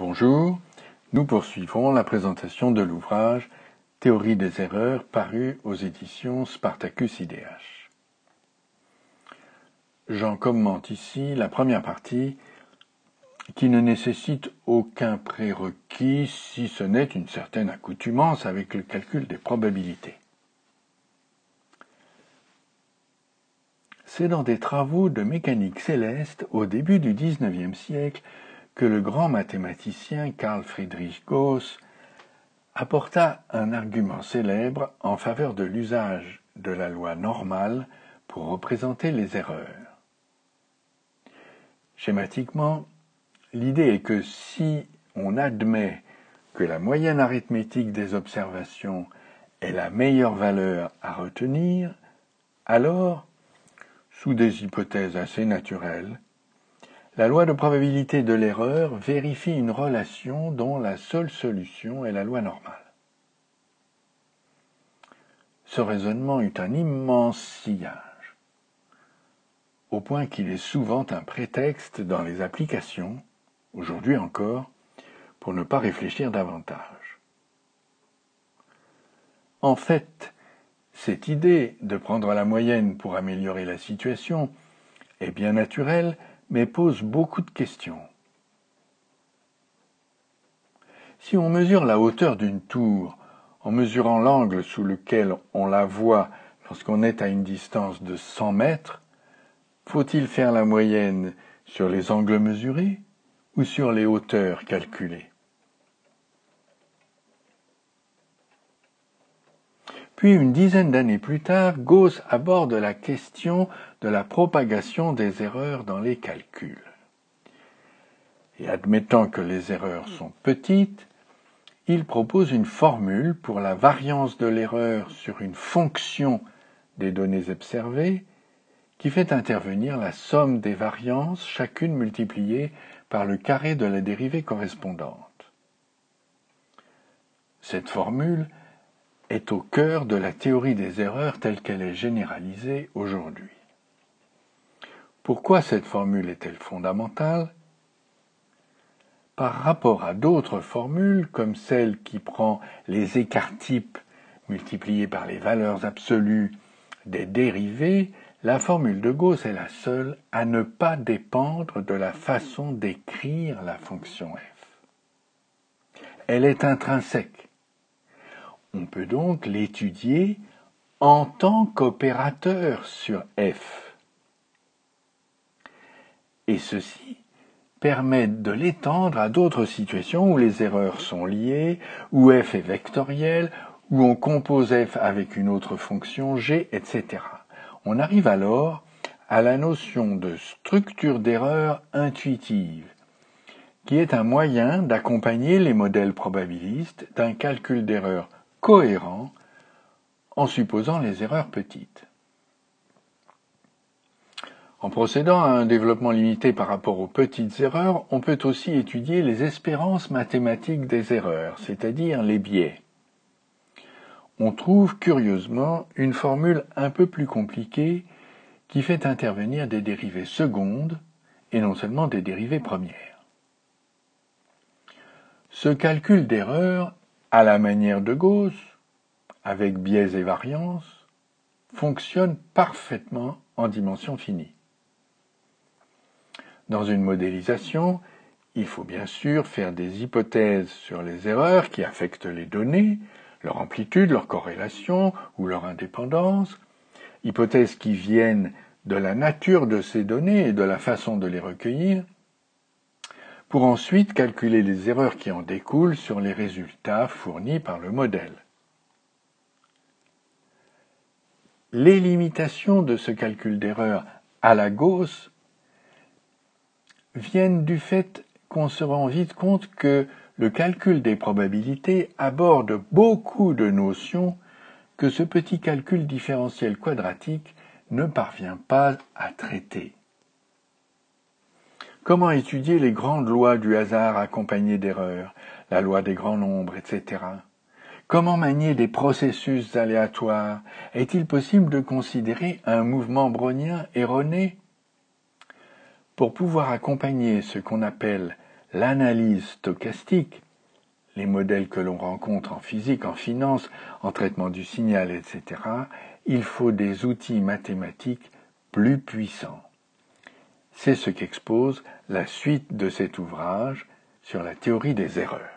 Bonjour, nous poursuivons la présentation de l'ouvrage Théorie des erreurs paru aux éditions Spartacus IDH. J'en commente ici la première partie qui ne nécessite aucun prérequis si ce n'est une certaine accoutumance avec le calcul des probabilités. C'est dans des travaux de mécanique céleste au début du XIXe siècle que le grand mathématicien Carl Friedrich Gauss apporta un argument célèbre en faveur de l'usage de la loi normale pour représenter les erreurs. Schématiquement, l'idée est que si on admet que la moyenne arithmétique des observations est la meilleure valeur à retenir, alors, sous des hypothèses assez naturelles, la loi de probabilité de l'erreur vérifie une relation dont la seule solution est la loi normale. Ce raisonnement eut un immense sillage, au point qu'il est souvent un prétexte dans les applications, aujourd'hui encore, pour ne pas réfléchir davantage. En fait, cette idée de prendre la moyenne pour améliorer la situation est bien naturelle, mais pose beaucoup de questions. Si on mesure la hauteur d'une tour en mesurant l'angle sous lequel on la voit lorsqu'on est à une distance de 100 mètres, faut-il faire la moyenne sur les angles mesurés ou sur les hauteurs calculées? Puis, une dizaine d'années plus tard, Gauss aborde la question de la propagation des erreurs dans les calculs. Et admettant que les erreurs sont petites, il propose une formule pour la variance de l'erreur sur une fonction des données observées qui fait intervenir la somme des variances, chacune multipliée par le carré de la dérivée correspondante. Cette formule est au cœur de la théorie des erreurs telle qu'elle est généralisée aujourd'hui. Pourquoi cette formule est-elle fondamentale? Par rapport à d'autres formules, comme celle qui prend les écarts-types multipliés par les valeurs absolues des dérivées, la formule de Gauss est la seule à ne pas dépendre de la façon d'écrire la fonction f. Elle est intrinsèque. On peut donc l'étudier en tant qu'opérateur sur f. Et ceci permet de l'étendre à d'autres situations où les erreurs sont liées, où f est vectoriel, où on compose f avec une autre fonction g, etc. On arrive alors à la notion de structure d'erreur intuitive, qui est un moyen d'accompagner les modèles probabilistes d'un calcul d'erreur cohérent en supposant les erreurs petites. En procédant à un développement limité par rapport aux petites erreurs, on peut aussi étudier les espérances mathématiques des erreurs, c'est-à-dire les biais. On trouve curieusement une formule un peu plus compliquée qui fait intervenir des dérivées secondes et non seulement des dérivées premières. Ce calcul d'erreur, à la manière de Gauss, avec biais et variances, fonctionne parfaitement en dimension finie. Dans une modélisation, il faut bien sûr faire des hypothèses sur les erreurs qui affectent les données, leur amplitude, leur corrélation ou leur indépendance, hypothèses qui viennent de la nature de ces données et de la façon de les recueillir, pour ensuite calculer les erreurs qui en découlent sur les résultats fournis par le modèle. Les limitations de ce calcul d'erreur à la Gauss viennent du fait qu'on se rend vite compte que le calcul des probabilités aborde beaucoup de notions que ce petit calcul différentiel quadratique ne parvient pas à traiter. Comment étudier les grandes lois du hasard accompagnées d'erreurs, la loi des grands nombres, etc. Comment manier des processus aléatoires? Est-il possible de considérer un mouvement brownien erroné? Pour pouvoir accompagner ce qu'on appelle l'analyse stochastique, les modèles que l'on rencontre en physique, en finance, en traitement du signal, etc., il faut des outils mathématiques plus puissants. C'est ce qu'expose la suite de cet ouvrage sur la théorie des erreurs.